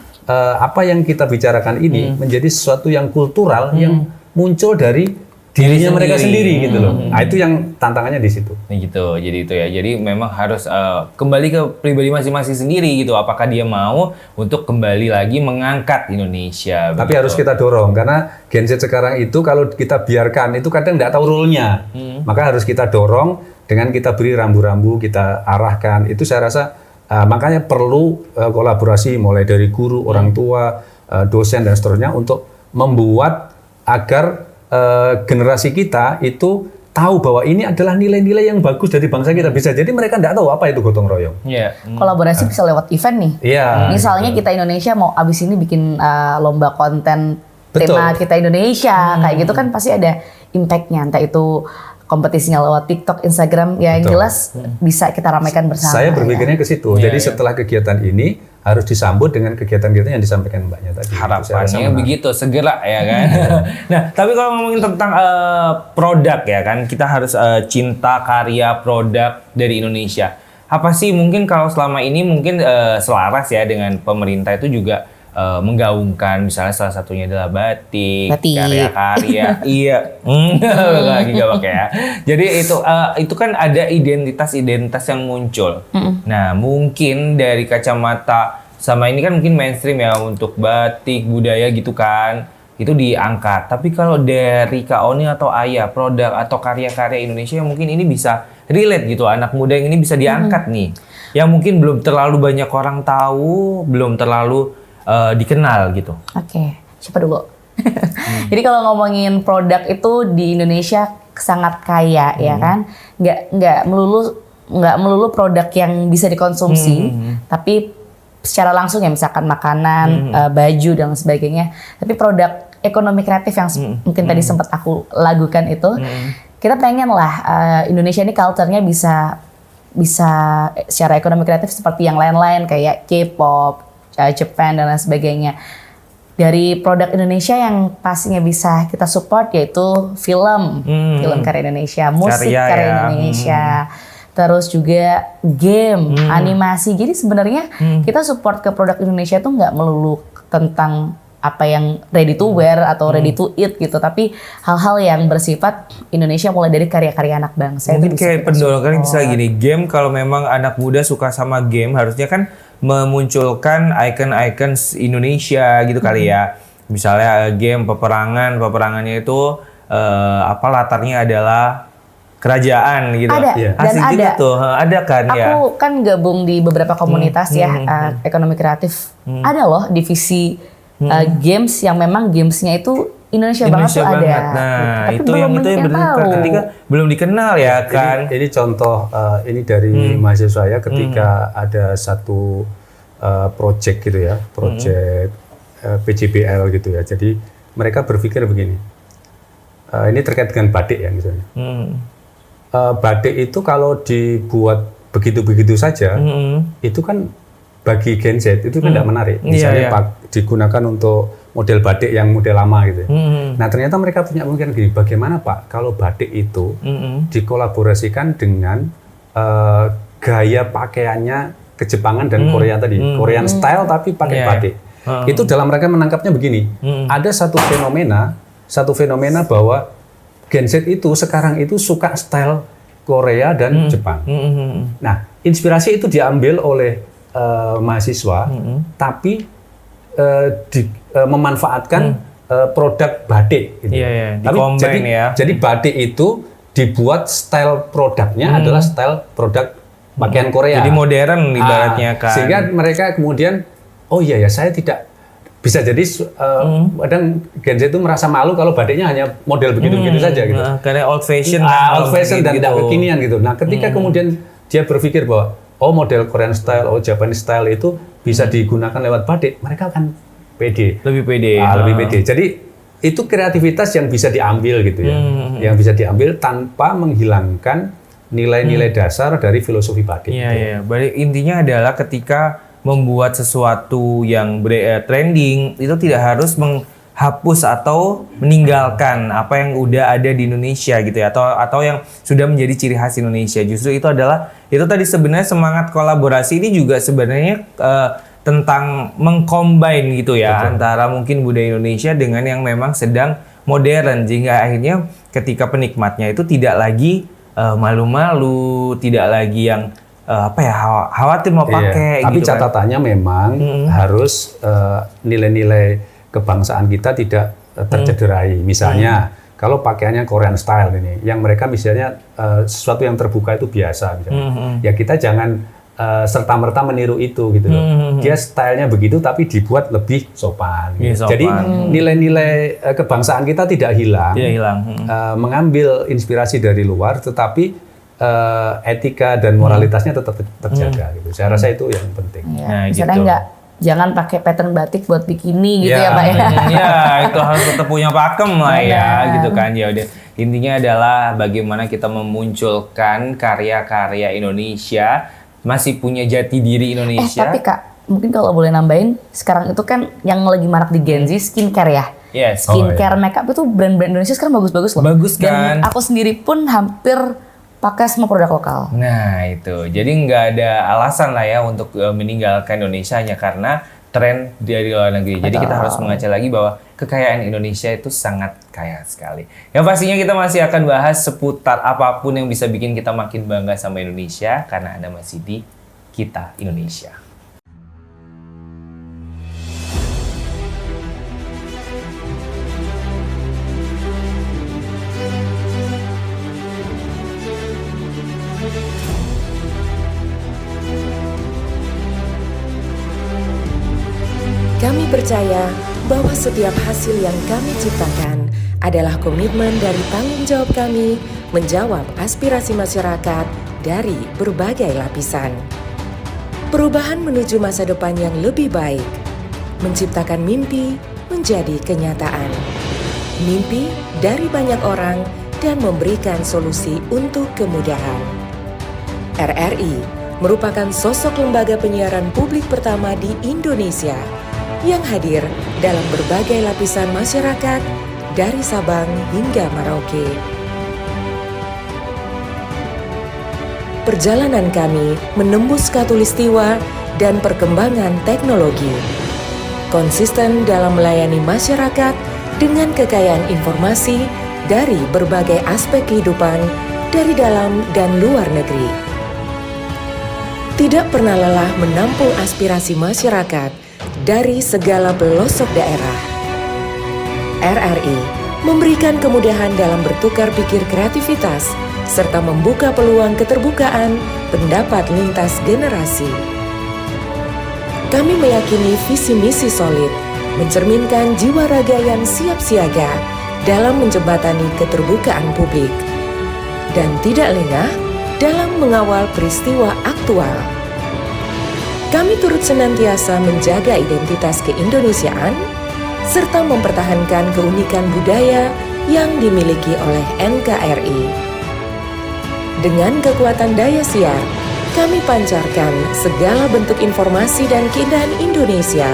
apa yang kita bicarakan ini menjadi sesuatu yang kultural yang muncul dari dirinya mereka sendiri gitu loh. Nah, itu yang tantangannya di situ.
Gitu. Jadi itu ya. Jadi memang harus kembali ke pribadi masing-masing sendiri gitu. Apakah dia mau untuk kembali lagi mengangkat Indonesia?
Tapi harus kita dorong karena Gen Z sekarang itu kalau kita biarkan itu kadang nggak tahu role-nya. Maka harus kita dorong dengan kita beri rambu-rambu, kita arahkan. Itu saya rasa makanya perlu kolaborasi mulai dari guru, orang tua, dosen dan seterusnya untuk membuat agar generasi kita itu tahu bahwa ini adalah nilai-nilai yang bagus dari bangsa kita. Bisa jadi mereka tidak tahu apa itu gotong royong.
Kolaborasi bisa lewat event nih. Misalnya kita Indonesia mau abis ini bikin lomba konten tema kita Indonesia kayak gitu kan pasti ada impact-nya, entah itu kompetisinya lewat TikTok, Instagram, ya yang jelas bisa kita ramaikan bersama.
Saya berpikirnya ke situ. Jadi setelah kegiatan ini harus disambut dengan kegiatan-kegiatan yang disampaikan Mbaknya tadi.
Harapannya begitu, segera ya kan. Nah, tapi kalau ngomongin tentang produk ya kan, kita harus cinta karya produk dari Indonesia. Apa sih mungkin kalau selama ini mungkin selaras ya dengan pemerintah itu juga menggaungkan, misalnya salah satunya adalah batik. Karya-karya. Iya. Lagi nggak pakai ya. Jadi itu kan ada identitas-identitas yang muncul. Nah, mungkin dari kacamata sama ini kan mungkin mainstream ya untuk batik, budaya gitu kan. Itu diangkat. Tapi kalau dari Kak Oni atau Ayah, produk atau karya-karya Indonesia yang mungkin ini bisa relate gitu, anak muda yang ini bisa diangkat nih. Yang mungkin belum terlalu banyak orang tahu, belum terlalu dikenal gitu.
Oke, siapa dulu? Jadi kalau ngomongin produk itu di Indonesia sangat kaya ya kan, nggak melulu produk yang bisa dikonsumsi, tapi secara langsung ya misalkan makanan, baju dan sebagainya. Tapi produk ekonomi kreatif yang mungkin tadi sempat aku lagukan itu, kita pengen lah Indonesia ini culture-nya bisa secara ekonomi kreatif seperti yang lain-lain kayak K-pop, Japan dan lain sebagainya. Dari produk Indonesia yang pastinya bisa kita support yaitu film karya Indonesia, musik karya Indonesia, terus juga game, animasi. Jadi sebenarnya kita support ke produk Indonesia tuh nggak melulu tentang apa yang ready to wear atau ready to eat gitu, tapi hal-hal yang bersifat Indonesia mulai dari karya-karya anak bangsa.
Mungkin kayak pendorong bisa gini, game kalau memang anak muda suka sama game harusnya kan memunculkan icon-icon Indonesia gitu kali ya. Misalnya game peperangannya itu latarnya adalah kerajaan gitu.
Ada, dan ada
tuh, ada kan
aku
ya.
Aku kan gabung di beberapa komunitas ekonomi kreatif. Ada loh divisi games yang memang gamesnya itu Indonesia banget tuh ada.
Nah,
tapi
itu yang itu yang ketika belum dikenal ya kan.
Ini contoh ini dari mahasiswa saya ketika ada satu project gitu ya, project PJBL gitu ya. Jadi mereka berpikir begini. Ini terkait dengan batik ya misalnya. Batik itu kalau dibuat begitu-begitu saja, itu kan bagi Gen Z itu kan tidak menarik. Misalnya digunakan untuk model batik yang model lama gitu. Nah ternyata mereka punya pemikiran gini, bagaimana Pak kalau batik itu dikolaborasikan dengan gaya pakaiannya Kejepangan dan Korea tadi, Korean style tapi pakai batik. Itu dalam mereka menangkapnya begini, ada satu fenomena bahwa Gen Z itu sekarang itu suka style Korea dan Jepang. Nah inspirasi itu diambil oleh mahasiswa, tapi memanfaatkan produk batik. Gitu. Tapi jadi batik itu dibuat style produknya adalah style produk pakaian Korea.
Jadi modern ibaratnya kan.
Sehingga mereka kemudian, oh iya ya saya tidak bisa jadi kadang Gen Z itu merasa malu kalau batiknya hanya model begitu-begitu saja gitu.
Karena old fashion,
dan tidak kekinian gitu. Nah ketika kemudian dia berpikir bahwa model Korean style, Japanese style itu bisa digunakan lewat batik, mereka akan pede.
Lebih pede.
Lebih pede. Jadi itu kreativitas yang bisa diambil gitu ya. Yang bisa diambil tanpa menghilangkan nilai-nilai dasar dari filosofi batik.
Iya. Berarti intinya adalah ketika membuat sesuatu yang trending itu tidak harus menghapus atau meninggalkan apa yang udah ada di Indonesia gitu ya, atau yang sudah menjadi ciri khas Indonesia. Justru itu adalah itu tadi sebenarnya semangat kolaborasi ini juga sebenarnya tentang mengcombine gitu ya. Betul. Antara mungkin budaya Indonesia dengan yang memang sedang modern, sehingga akhirnya ketika penikmatnya itu tidak lagi malu-malu, tidak lagi yang khawatir mau pakai.
Tapi
gitu
catatannya kan memang harus nilai-nilai kebangsaan kita tidak tercederai. Misalnya kalau pakaiannya Korean style ini, yang mereka misalnya sesuatu yang terbuka itu biasa, misalnya. Ya kita jangan serta-merta meniru itu gitu loh. Dia stylenya begitu tapi dibuat lebih sopan. Gitu. Jadi nilai-nilai kebangsaan kita tidak hilang. Mengambil inspirasi dari luar, tetapi etika dan moralitasnya tetap terjaga. Gitu. Saya rasa itu yang penting.
Ya, misalnya jangan pakai pattern batik buat bikini gitu ya Pak ya.
Iya, itu harus tetap punya pakem lah ya, gitu kan. Ya udah. Intinya adalah bagaimana kita memunculkan karya-karya Indonesia, masih punya jati diri Indonesia.
Tapi Kak, mungkin kalau boleh nambahin, sekarang itu kan yang lagi marak di Gen Z skincare ya.
Yes.
Skincare, makeup itu brand-brand Indonesia sekarang bagus-bagus loh.
Bagus kan?
Dan aku sendiri pun hampir pakai semua produk lokal.
Nah itu, jadi nggak ada alasan lah ya untuk meninggalkan Indonesia hanya karena tren dari luar negeri. Jadi kita harus mengaca lagi bahwa kekayaan Indonesia itu sangat kaya sekali. Yang pastinya kita masih akan bahas seputar apapun yang bisa bikin kita makin bangga sama Indonesia, karena Anda masih di Kita Indonesia.
Kami percaya bahwa setiap hasil yang kami ciptakan adalah komitmen dari tanggung jawab kami menjawab aspirasi masyarakat dari berbagai lapisan. Perubahan menuju masa depan yang lebih baik, menciptakan mimpi menjadi kenyataan. Mimpi dari banyak orang dan memberikan solusi untuk kemudahan. RRI merupakan sosok lembaga penyiaran publik pertama di Indonesia yang hadir dalam berbagai lapisan masyarakat dari Sabang hingga Merauke. Perjalanan kami menembus khatulistiwa dan perkembangan teknologi, konsisten dalam melayani masyarakat dengan kekayaan informasi dari berbagai aspek kehidupan dari dalam dan luar negeri. Tidak pernah lelah menampung aspirasi masyarakat dari segala pelosok daerah. RRI memberikan kemudahan dalam bertukar pikir kreativitas serta membuka peluang keterbukaan pendapat lintas generasi. Kami meyakini visi misi solid mencerminkan jiwa raga yang siap siaga dalam menjembatani keterbukaan publik dan tidak lengah dalam mengawal peristiwa aktual. Kami turut senantiasa menjaga identitas keindonesiaan serta mempertahankan keunikan budaya yang dimiliki oleh NKRI. Dengan kekuatan daya siar, kami pancarkan segala bentuk informasi dan keindahan Indonesia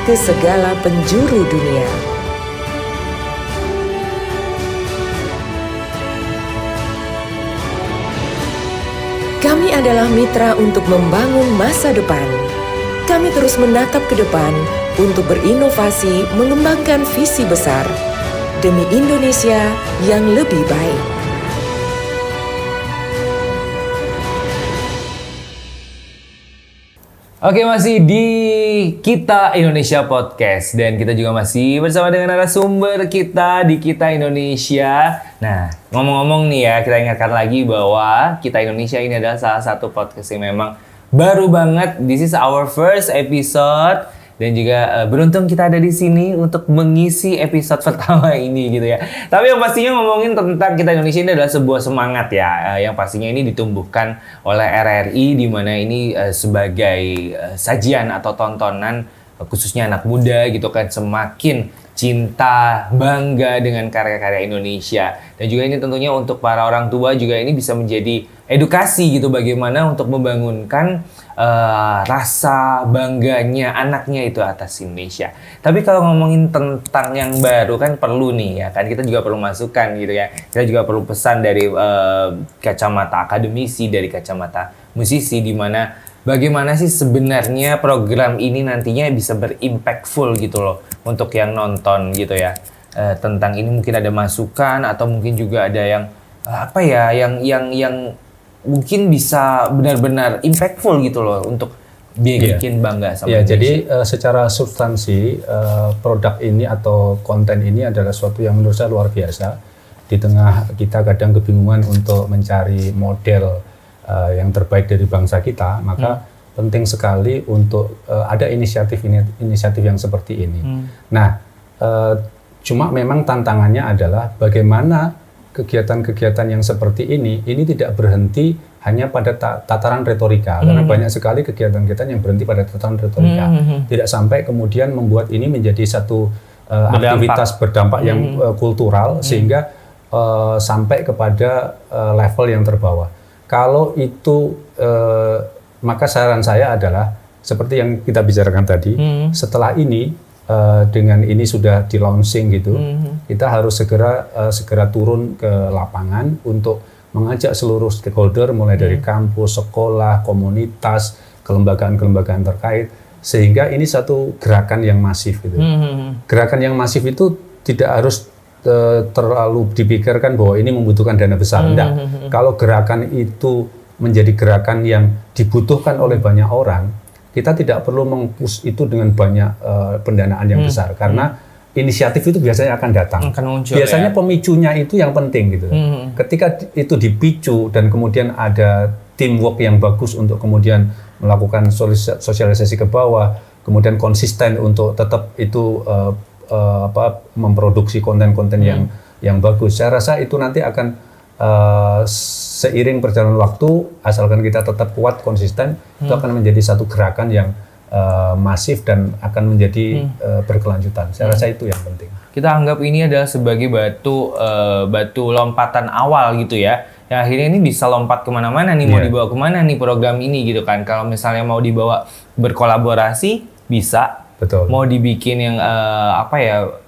ke segala penjuru dunia. Kami adalah mitra untuk membangun masa depan. Kami terus menatap ke depan untuk berinovasi mengembangkan visi besar demi Indonesia yang lebih baik.
Oke, masih di Kita Indonesia Podcast dan kita juga masih bersama dengan narasumber kita di Kita Indonesia. Nah, ngomong-ngomong nih ya, kita ingatkan lagi bahwa Kita Indonesia ini adalah salah satu podcast yang memang baru banget. This is our first episode dan juga beruntung kita ada di sini untuk mengisi episode pertama ini gitu ya. Tapi yang pastinya ngomongin tentang Kita Indonesia ini adalah sebuah semangat ya, yang pastinya ini ditumbuhkan oleh RRI, di mana ini sebagai sajian atau tontonan khususnya anak muda gitu kan, semakin cinta, bangga dengan karya-karya Indonesia. Dan juga ini tentunya untuk para orang tua juga ini bisa menjadi edukasi gitu, bagaimana untuk membangunkan rasa bangganya anaknya itu atas Indonesia. Tapi kalau ngomongin tentang yang baru kan perlu nih ya kan, kita juga perlu masukan gitu ya. Kita juga perlu pesan dari kacamata akademisi, dari kacamata musisi, di mana bagaimana sih sebenarnya program ini nantinya bisa berimpactful gitu loh untuk yang nonton gitu ya. Tentang ini mungkin ada masukan atau mungkin juga ada yang apa ya, yang mungkin bisa benar-benar impactful gitu loh untuk bikin bangga sama Indonesia.
Jadi secara substansi produk ini atau konten ini adalah sesuatu yang menurut saya luar biasa. Di tengah kita kadang kebingungan untuk mencari model yang terbaik dari bangsa kita, maka penting sekali untuk ada inisiatif yang seperti ini. Nah, cuma memang tantangannya adalah bagaimana kegiatan-kegiatan yang seperti ini tidak berhenti hanya pada tataran retorika, karena banyak sekali kegiatan-kegiatan yang berhenti pada tataran retorika. Tidak sampai kemudian membuat ini menjadi satu aktivitas berdampak yang kultural, sehingga sampai kepada level yang terbawah. Kalau itu maka saran saya adalah seperti yang kita bicarakan tadi, setelah ini dengan ini sudah di launching gitu, kita harus segera turun ke lapangan untuk mengajak seluruh stakeholder mulai dari kampus, sekolah, komunitas, kelembagaan-kelembagaan terkait, sehingga ini satu gerakan yang masif gitu. Gerakan yang masif itu tidak harus terlalu dipikirkan bahwa ini membutuhkan dana besar. Enggak. Kalau gerakan itu menjadi gerakan yang dibutuhkan oleh banyak orang, kita tidak perlu meng-push itu dengan banyak pendanaan yang besar, karena inisiatif itu biasanya akan datang. Biasanya pemicunya itu yang penting gitu. Ketika itu dipicu dan kemudian ada teamwork yang bagus untuk kemudian melakukan sosialisasi ke bawah, kemudian konsisten untuk tetap itu memproduksi konten-konten yang bagus. Saya rasa itu nanti akan seiring perjalanan waktu, asalkan kita tetap kuat, konsisten, itu akan menjadi satu gerakan yang masif dan akan menjadi berkelanjutan. Saya rasa itu yang penting.
Kita anggap ini adalah sebagai batu lompatan awal gitu ya. Yang akhirnya ini bisa lompat kemana-mana nih, mau dibawa kemana nih program ini gitu kan. Kalau misalnya mau dibawa berkolaborasi, bisa.
Betul.
Mau dibikin yang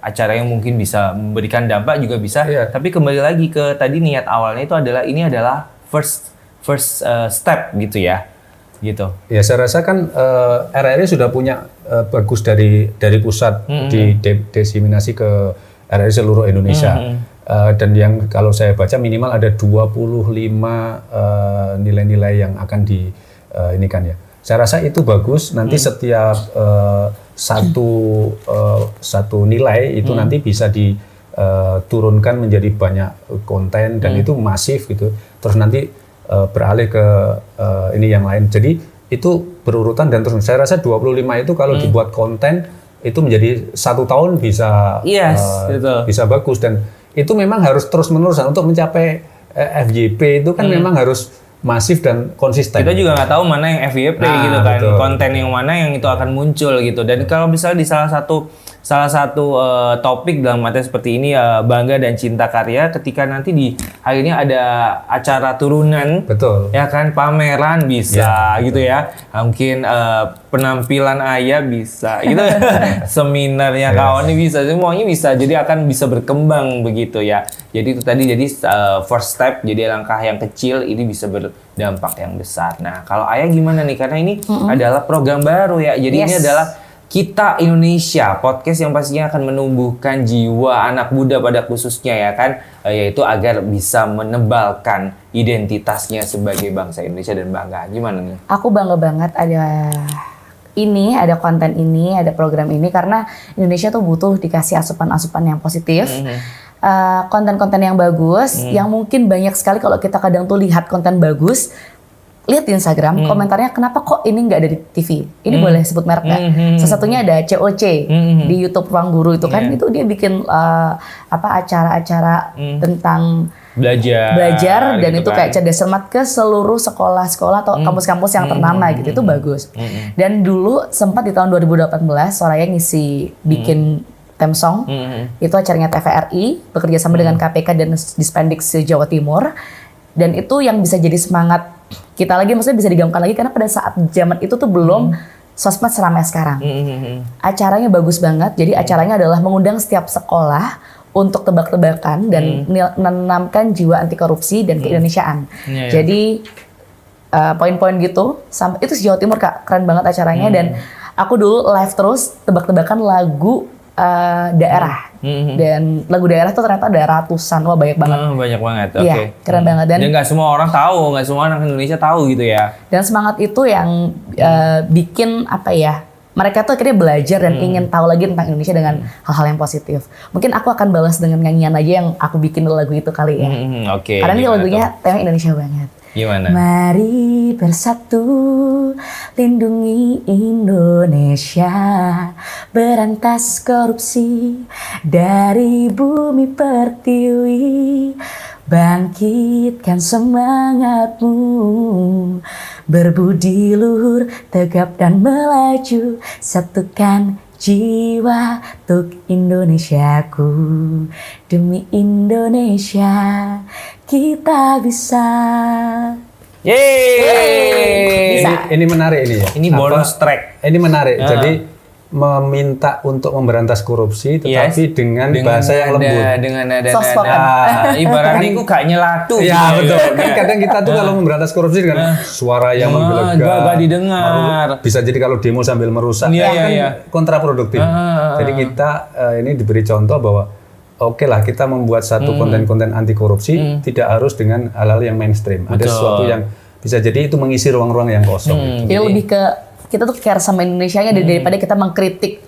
acara yang mungkin bisa memberikan dampak juga bisa. Tapi kembali lagi ke tadi niat awalnya itu adalah ini adalah first step gitu ya. Gitu.
Ya saya rasa kan RRI sudah punya bagus dari pusat diseminasi ke RRI seluruh Indonesia. Dan yang kalau saya baca minimal ada 25 nilai-nilai yang akan ini kan ya. Saya rasa itu bagus. Nanti setiap satu nilai itu nanti bisa diturunkan menjadi banyak konten dan itu masif gitu. Terus nanti beralih ke ini yang lain. Jadi itu berurutan dan terus. Saya rasa 25 itu kalau dibuat konten itu menjadi 1 tahun bisa bisa bagus, dan itu memang harus terus menerus untuk mencapai FYP itu kan memang harus masif dan konsisten.
Kita juga nggak tahu mana yang FYP gitu kan, betul, konten yang mana yang itu akan muncul gitu. Dan kalau misalnya di salah satu topik dalam materi seperti ini, bangga dan cinta karya, ketika nanti di akhirnya ada acara turunan,
betul,
ya kan, pameran bisa gitu ya, mungkin penampilan ayah bisa gitu, seminarnya kawan ini bisa, semuanya bisa, jadi akan bisa berkembang begitu ya. Jadi itu tadi, jadi first step, jadi langkah yang kecil ini bisa berdampak yang besar. Nah kalau ayah gimana nih, karena ini adalah program baru ya, jadi ini adalah Kita Indonesia, podcast yang pastinya akan menumbuhkan jiwa anak muda pada khususnya ya kan, yaitu agar bisa menebalkan identitasnya sebagai bangsa Indonesia dan bangga. Gimana nih?
Aku bangga banget ada konten ini, ada program ini, karena Indonesia tuh butuh dikasih asupan-asupan yang positif. Konten-konten yang bagus, yang mungkin banyak sekali kalau kita kadang tuh lihat konten bagus, lihat di Instagram, komentarnya kenapa kok ini nggak ada di TV? Ini boleh sebut merek nggak? Salah satunya ada COC di YouTube Ruang Guru itu kan, itu dia bikin acara-acara tentang belajar dan itu kayak cerdas cermat ke seluruh sekolah-sekolah atau kampus-kampus yang ternama gitu, itu bagus. Dan dulu sempat di tahun 2018 Soraya ngisi bikin theme song, itu acaranya TVRI bekerja sama dengan KPK dan Dispendix Jawa Timur, dan itu yang bisa jadi semangat kita lagi, maksudnya bisa digaungkan lagi karena pada saat zaman itu tuh belum sosmed seramai sekarang. Acaranya bagus banget, jadi acaranya adalah mengundang setiap sekolah untuk tebak-tebakan dan menanamkan jiwa anti korupsi dan keindonesiaan. Jadi poin-poin gitu, sampai itu Jawa Timur Kak, keren banget acaranya. Dan aku dulu live terus tebak-tebakan lagu daerah. Dan lagu daerah tuh ternyata ada ratusan, wah banyak banget.
Banyak banget, oke.
Iya, keren banget. Dan
nggak semua orang tahu, nggak semua anak Indonesia tahu gitu ya.
Dan semangat itu yang bikin mereka tuh akhirnya belajar dan ingin tahu lagi tentang Indonesia dengan hal-hal yang positif. Mungkin aku akan balas dengan nyanyian aja yang aku bikin lagu itu kali ya.
Oke.
Karena ini lagunya tema Indonesia banget.
Gimana?
Mari bersatu lindungi Indonesia, berantas korupsi dari bumi pertiwi, bangkitkan semangatmu, berbudi luhur, tegap dan melaju, satukan jiwa untuk Indonesiaku, demi Indonesia kita bisa.
Yeay.
Ini menarik ini ya.
Ini bonus track.
Ini menarik. Jadi meminta untuk memberantas korupsi, tetapi dengan bahasa yang lembut,
dengan nada ibaratnya itu gak nyelatu.
Ya betul. Kan kadang kita tuh kalau memberantas korupsi dengan suara yang menggelegar,
gak didengar.
Bisa jadi kalau demo sambil merusak, kan kontraproduktif. Jadi kita ini diberi contoh bahwa oke lah kita membuat satu konten-konten anti korupsi, tidak harus dengan hal-hal yang mainstream. Ada sesuatu yang bisa jadi itu mengisi ruang-ruang yang kosong.
Jadi lebih ke kita tuh care sama Indonesianya daripada kita mengkritik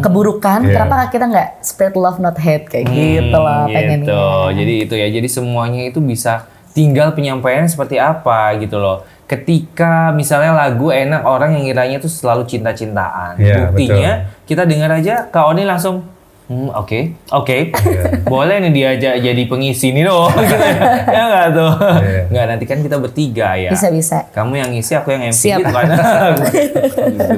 keburukan. Kenapa kita nggak spread love not hate kayak gitu loh pengennya.
Jadi itu ya. Jadi semuanya itu bisa tinggal penyampaiannya seperti apa gitu loh. Ketika misalnya lagu enak, orang yang ngiranya tuh selalu cinta-cintaan. Buktinya kita dengar aja Kak Oni langsung oke. Boleh nih diajak jadi pengisi nih loh. Gitu ya nggak tuh? Nggak, nanti kan kita bertiga ya.
Bisa.
Kamu yang ngisi, aku yang MC gitu kan.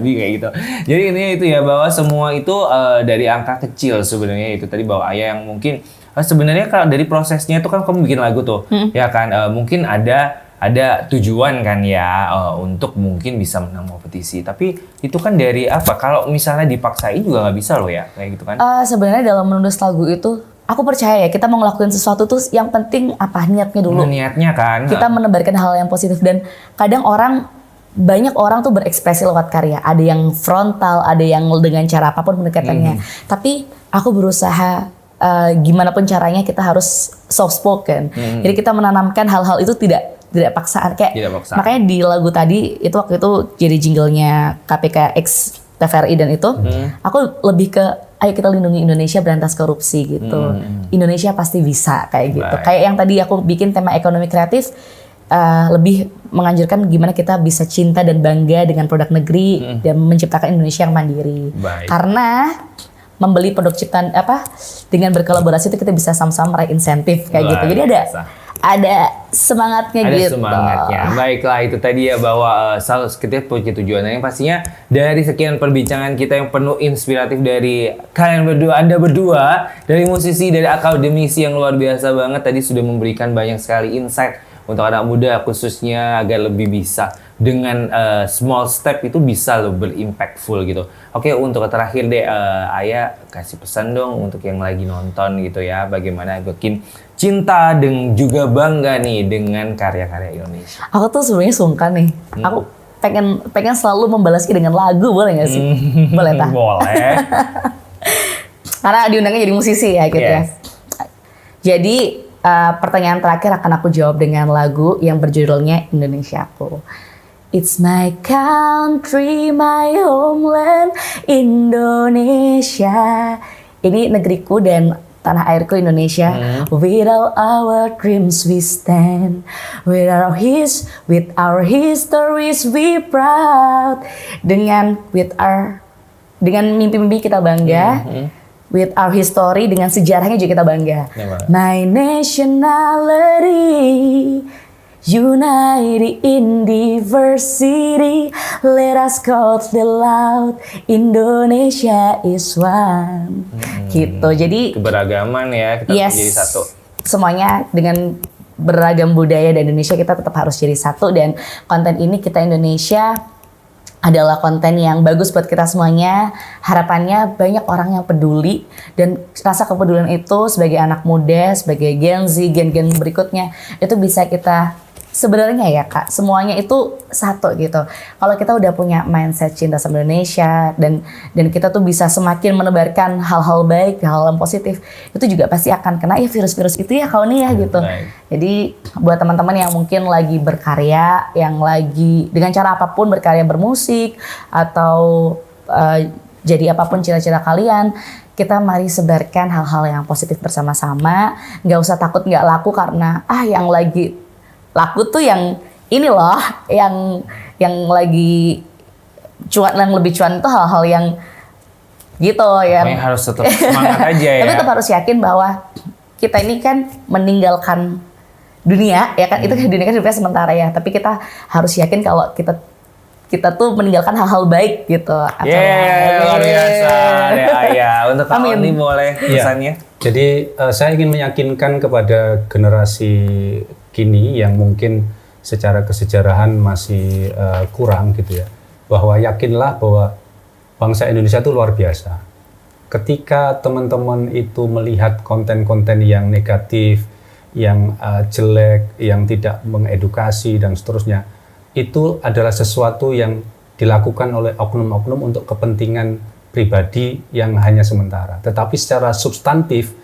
Lebih kayak gitu. Jadi intinya itu ya, bahwa semua itu dari angka kecil sebenarnya itu tadi, bahwa Ayah yang mungkin sebenarnya kalau dari prosesnya itu kan kamu bikin lagu tuh. Ya kan mungkin ada tujuan kan ya untuk mungkin bisa menang kompetisi, tapi itu kan dari apa? Kalau misalnya dipaksain juga nggak bisa loh ya, kayak gitu kan?
Sebenarnya dalam menulis lagu itu, aku percaya ya kita mau ngelakuin sesuatu tuh yang penting apa niatnya dulu.
Niatnya kan.
Kita menebarkan hal yang positif, dan kadang banyak orang tuh berekspresi lewat karya. Ada yang frontal, ada yang dengan cara apapun pendekatannya. Tapi aku berusaha gimana pun caranya kita harus soft spoken. Jadi kita menanamkan hal-hal itu tidak paksaan makanya di lagu tadi itu waktu itu jadi jinglenya KPK X TVRI dan itu aku lebih ke ayo kita lindungi Indonesia, berantas korupsi gitu. Indonesia pasti bisa kayak gitu. Kayak yang tadi aku bikin tema ekonomi kreatif, lebih menganjurkan gimana kita bisa cinta dan bangga dengan produk negeri dan menciptakan Indonesia yang mandiri. Karena membeli produk ciptaan dengan berkolaborasi itu kita bisa sama-sama meraih insentif kayak gitu. Jadi ada semangatnya gitu.
Baiklah, itu tadi ya, bahwa selalu kita punya tujuan yang pastinya dari sekian perbincangan kita yang penuh inspiratif dari kalian berdua, Anda berdua, dari musisi, dari akademisi yang luar biasa banget, tadi sudah memberikan banyak sekali insight untuk anak muda khususnya agar lebih bisa dengan small step itu bisa lo berimpactful gitu. Oke, untuk terakhir deh Ayah kasih pesan dong untuk yang lagi nonton gitu ya, bagaimana bikin cinta dan juga bangga nih dengan karya-karya Indonesia.
Aku tuh sebenarnya sungkan nih. Aku pengen selalu membalasnya dengan lagu, boleh nggak sih? Boleh tak?
Boleh.
Karena diundangnya jadi musisi ya gitu ya. Jadi pertanyaan terakhir akan aku jawab dengan lagu yang berjudulnya Indonesiaku. It's my country, my homeland, Indonesia. Ini negeriku dan tanah airku Indonesia. With all our dreams we stand, with our histories we proud. Dengan mimpi-mimpi kita bangga. With our history, dengan sejarahnya juga kita bangga. My nationality, united in diversity, let us call the loud, Indonesia is one. Gitu, jadi
keberagaman ya, kita jadi satu.
Semuanya dengan beragam budaya dan Indonesia, kita tetap harus jadi satu. Dan konten ini Kita Indonesia adalah konten yang bagus buat kita semuanya. Harapannya banyak orang yang peduli, dan rasa kepedulian itu sebagai anak muda, sebagai Gen Z, gen-gen berikutnya, itu bisa kita sebenarnya ya Kak, semuanya itu satu gitu. Kalau kita udah punya mindset cinta sama Indonesia dan kita tuh bisa semakin menebarkan hal-hal baik, hal-hal yang positif, itu juga pasti akan kena ya virus-virus itu ya kau nih ya gitu. Jadi buat teman-teman yang mungkin lagi berkarya, yang lagi dengan cara apapun berkarya, bermusik atau jadi apapun cita-cita kalian, kita mari sebarkan hal-hal yang positif bersama-sama. Nggak usah takut nggak laku, karena yang lagi laku tuh yang ini loh, yang lagi cuan, yang lebih cuan itu hal-hal yang gitu, yang
harus tetap semangat aja ya.
Tapi tetap harus yakin bahwa kita ini kan meninggalkan dunia ya kan, itu kan dunia kan hidupnya sementara ya, tapi kita harus yakin kalau kita tuh meninggalkan hal-hal baik gitu.
Luar biasa. untuk Kak Oni boleh pesannya.
Jadi saya ingin meyakinkan kepada generasi kini yang mungkin secara kesejarahan masih kurang gitu ya, bahwa yakinlah bahwa bangsa Indonesia itu luar biasa. Ketika teman-teman itu melihat konten-konten yang negatif, yang jelek, yang tidak mengedukasi dan seterusnya, itu adalah sesuatu yang dilakukan oleh oknum-oknum untuk kepentingan pribadi yang hanya sementara. Tetapi secara substantif,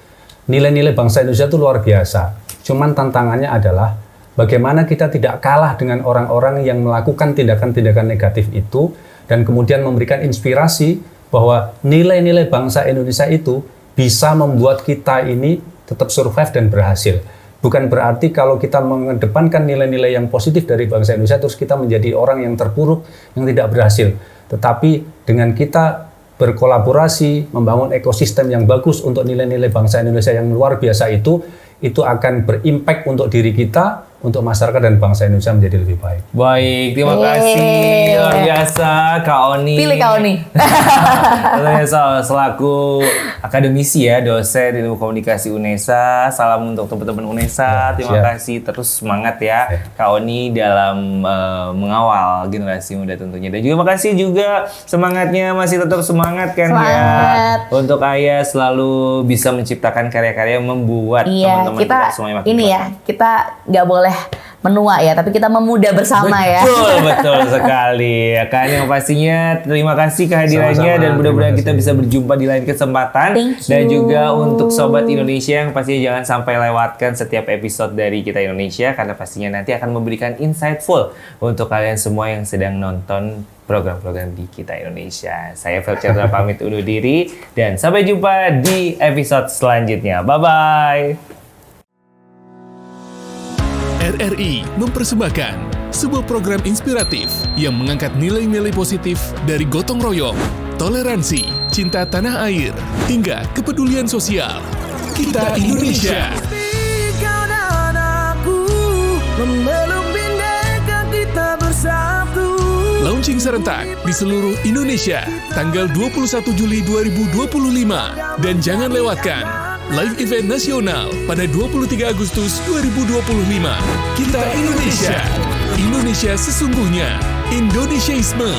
nilai-nilai bangsa Indonesia itu luar biasa. Cuman tantangannya adalah bagaimana kita tidak kalah dengan orang-orang yang melakukan tindakan-tindakan negatif itu dan kemudian memberikan inspirasi bahwa nilai-nilai bangsa Indonesia itu bisa membuat kita ini tetap survive dan berhasil. Bukan berarti kalau kita mengedepankan nilai-nilai yang positif dari bangsa Indonesia terus kita menjadi orang yang terpuruk, yang tidak berhasil. Tetapi dengan kita berkolaborasi, membangun ekosistem yang bagus untuk nilai-nilai bangsa Indonesia yang luar biasa itu akan berimpact untuk diri kita, untuk masyarakat dan bangsa Indonesia menjadi lebih baik.
Baik, terima kasih. Luar biasa Kak Oni.
Pilih Kak Oni.
Tentunya selaku akademisi ya, dosen ilmu komunikasi UNESA. Salam untuk teman-teman UNESA. Terima kasih, terus semangat ya Kak Oni dalam mengawal generasi muda tentunya. Dan juga makasih juga semangatnya, masih tetap semangat kan ya. Untuk Ayah selalu bisa menciptakan karya-karya yang membuat teman-teman kita semuanya makin
kita nggak boleh menua ya, tapi kita memuda bersama ya.
Betul sekali. Kak yang pastinya terima kasih kehadirannya dan mudah-mudahan kita bisa berjumpa di lain kesempatan. Dan juga untuk Sobat Indonesia yang pastinya jangan sampai lewatkan setiap episode dari Kita Indonesia karena pastinya nanti akan memberikan insightful untuk kalian semua yang sedang nonton program-program di Kita Indonesia. Saya Felchandra pamit undur diri dan sampai jumpa di episode selanjutnya. Bye-bye.
RRI mempersembahkan sebuah program inspiratif yang mengangkat nilai-nilai positif dari gotong royong, toleransi, cinta tanah air, hingga kepedulian sosial. Kita Indonesia.
Kau dan aku memeluk bindeka kita bersatu.
Launching serentak di seluruh Indonesia tanggal 21 Juli 2025 dan jangan lewatkan live event nasional pada 23 Agustus 2025. Kita Indonesia. Indonesia sesungguhnya. Indonesiaisme.